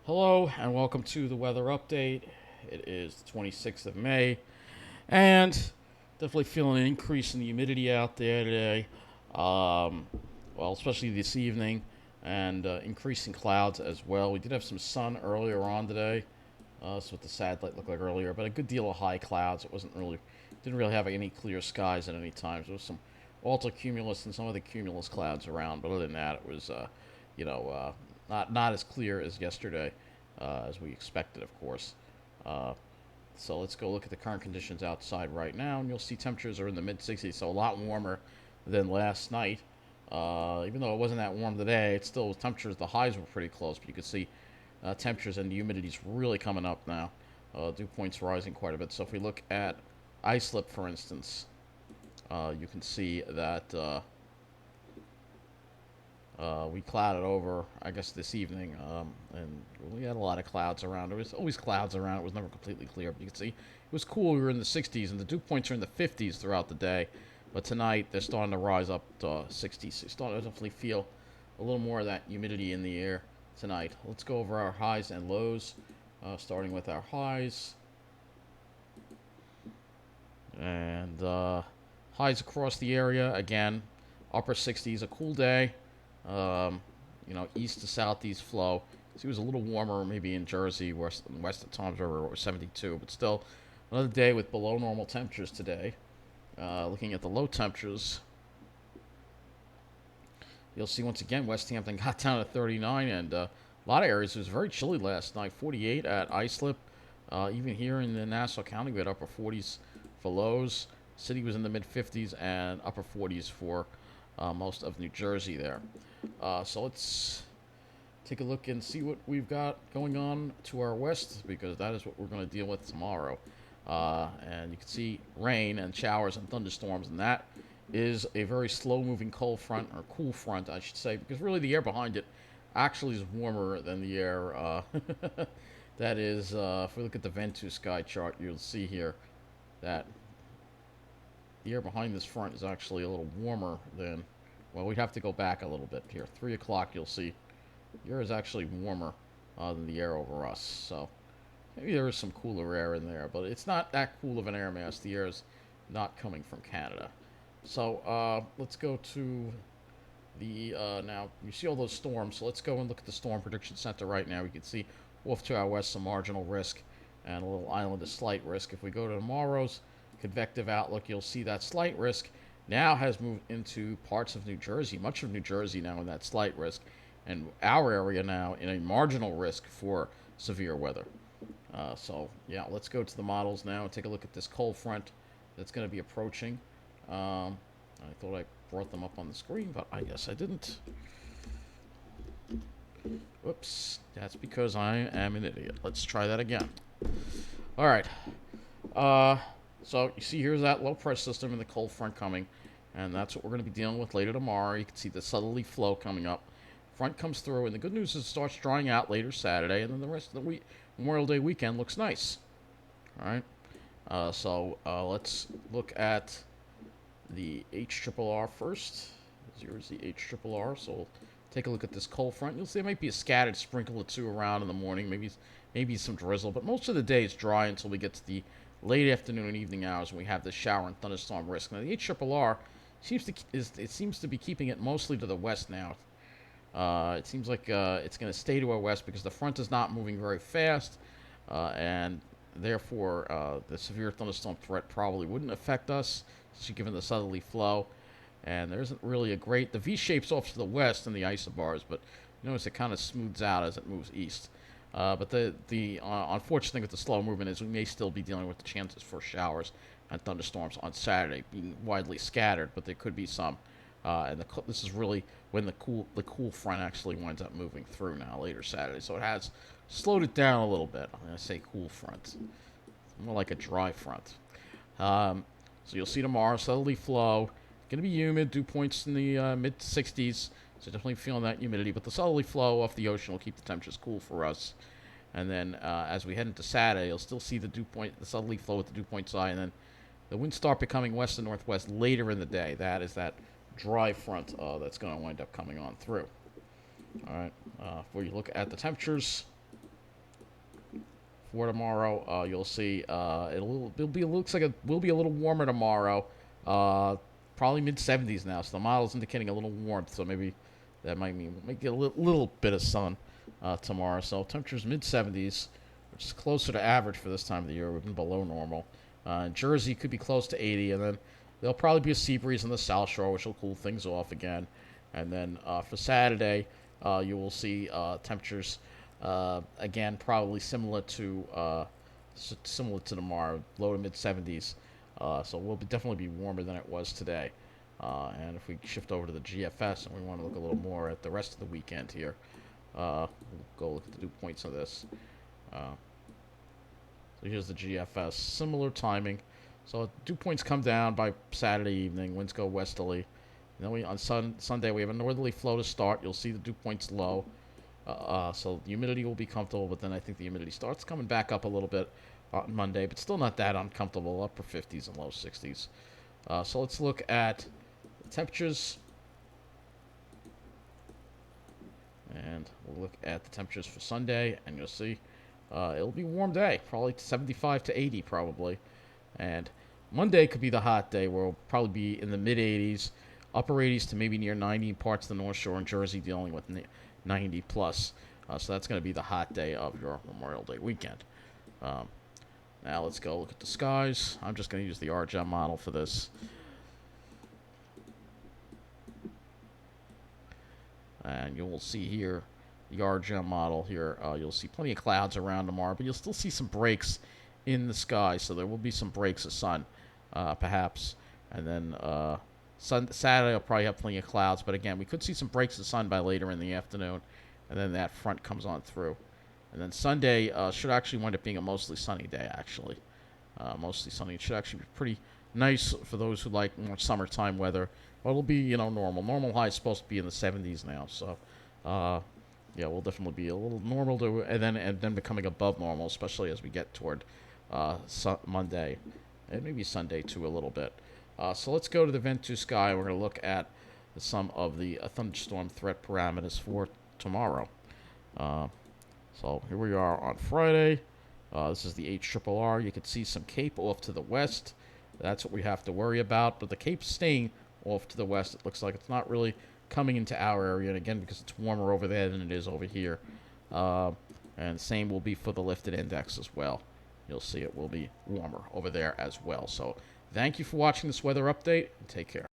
Hello and welcome to the weather update. It is the 26th of May, and definitely feeling an increase in the humidity out there today. Um, well, especially this evening, and increasing clouds as well. We did have some sun earlier on today, so what the satellite looked like earlier, but a good deal of high clouds. It wasn't really, didn't really have any clear skies at any time. There was some altocumulus and some of the cumulus clouds around, but other than that, it was, you know, not as clear as yesterday, as we expected, of course. Uh, so let's go look at the current conditions outside right now, and you'll see temperatures are in the mid 60s, so a lot warmer than last night. Even though it wasn't that warm today, it's still temperatures. The highs were pretty close, but you could see temperatures and the humidity's really coming up now. Dew points rising quite a bit. So if we look at islip, for instance, you can see that we clouded over, I guess, this evening, and we had a lot of clouds around. There was always clouds around. It was never completely clear, but you can see it was cool. We were in the 60s, and the dew points are in the 50s throughout the day. But tonight, they're starting to rise up to 60s. So you're starting to definitely feel a little more of that humidity in the air tonight. Let's go over our highs and lows, starting with our highs. And highs across the area, again, upper 60s, a cool day. Um, east to southeast flow. So it was a little warmer, maybe in Jersey, west at Tom's River, it was 72, but still another day with below normal temperatures today. Looking at the low temperatures, you'll see once again West Hampton got down to 39, and a lot of areas it was very chilly last night. 48 at Islip, even here in the Nassau County, we had upper 40s for lows. City was in the mid 50s and upper 40s for most of New Jersey there. So let's take a look and see what we've got going on to our west, because that is what we're going to deal with tomorrow. And you can see rain and showers and thunderstorms, and that is a very slow-moving cold front, or cool front, I should say, because really the air behind it actually is warmer than the air. That is, if we look at the Ventus sky chart, you'll see here that the air behind this front is actually a little warmer than, well, we'd have to go back a little bit here. 3 o'clock, you'll see the air is actually warmer than the air over us. So maybe there is some cooler air in there, but it's not that cool of an air mass. The air is not coming from Canada. So let's go to the, now you see all those storms. So let's go and look at the Storm Prediction Center right now. We can see off to our west some marginal risk and a little island of slight risk. If we go to tomorrow's convective outlook, you'll see that slight risk now has moved into parts of New Jersey, much of New Jersey now in that slight risk, and our area now in a marginal risk for severe weather. So, yeah, let's go to the models now and take a look at this cold front that's going to be approaching. I thought I brought them up on the screen, but I guess I didn't. Whoops, that's because I am an idiot. Let's try that again. All right. So you see here's that low pressure system and the cold front coming, and that's what we're going to be dealing with later tomorrow. You can see the southerly flow coming up. Front comes through, and the good news is it starts drying out later Saturday, and then the rest of the week, Memorial Day weekend, looks nice. All right. So let's look at the HRRR first. Here's the HRRR. So we'll take a look at this cold front. You'll see there might be a scattered sprinkle or two around in the morning, maybe some drizzle, but most of the day is dry until we get to the late afternoon and evening hours when we have the shower and thunderstorm risk. Now the HRRR seems to be keeping it mostly to the west now. It seems like it's going to stay to our west because the front is not moving very fast, and therefore the severe thunderstorm threat probably wouldn't affect us, given the southerly flow. And there isn't really the V shape's off to the west in the isobars, but notice it kind of smooths out as it moves east. But the unfortunate thing with the slow movement is we may still be dealing with the chances for showers and thunderstorms on Saturday, being widely scattered, but there could be some. And this is really when the cool front actually winds up moving through now later Saturday. So it has slowed it down a little bit. I'm going to say cool front. It's more like a dry front. So you'll see tomorrow, southerly flow. Going to be humid, dew points in the mid 60s. So definitely feeling that humidity. But the southerly flow off the ocean will keep the temperatures cool for us. And then as we head into Saturday, you'll still see the southerly flow with the dew point side. And then the winds start becoming west and northwest later in the day. That is that dry front that's going to wind up coming on through. All right. If we look at the temperatures, for tomorrow. You'll see looks like it will be a little warmer tomorrow. Probably mid 70s now. So the model's indicating a little warmth. So maybe that might get a little bit of sun tomorrow. So temperatures mid 70s, which is closer to average for this time of the year. We've been below normal. Jersey could be close to 80, and then there'll probably be a sea breeze on the South Shore, which will cool things off again. And then for Saturday, you will see temperatures again probably similar to tomorrow, low to mid 70s. So we'll definitely be warmer than it was today. And if we shift over to the GFS and we want to look a little more at the rest of the weekend here, we'll go look at the dew points of this. So here's the GFS, similar timing. So dew points come down by Saturday evening, winds go westerly. And then on Sunday we have a northerly flow to start. You'll see the dew points low. So the humidity will be comfortable, but then I think the humidity starts coming back up a little bit on Monday, but still not that uncomfortable, upper 50s and low 60s. So let's look at the temperatures. And we'll look at the temperatures for Sunday, and you'll see it'll be a warm day, probably 75 to 80 probably. And Monday could be the hot day where we'll probably be in the mid 80s, upper 80s to maybe near 90 in parts of the North Shore and Jersey dealing with 90 plus. So that's going to be the hot day of your Memorial Day weekend. Now let's go look at the skies. I'm just going to use the RGM model for this. And you will see here the RGM model here. You'll see plenty of clouds around tomorrow, but you'll still see some breaks in the sky. So there will be some breaks of sun, perhaps. And then Saturday will probably have plenty of clouds, but again, we could see some breaks of sun by later in the afternoon, and then that front comes on through. And then Sunday should actually wind up being a mostly sunny day, actually. Mostly sunny. It should actually be pretty nice for those who like more summertime weather. But it'll be, normal. Normal high is supposed to be in the 70s now, so yeah, we'll definitely be a little normal and then becoming above normal, especially as we get toward Monday and maybe Sunday too a little bit. So let's go to the Vent2 Sky. We're going to look at some of the thunderstorm threat parameters for tomorrow. So here we are on Friday. This is the HRRR. You can see some Cape off to the west. That's what we have to worry about. But the Cape's staying off to the west. It looks like it's not really coming into our area. And again, because it's warmer over there than it is over here. And same will be for the lifted index as well. You'll see it will be warmer over there as well. So thank you for watching this weather update, and take care.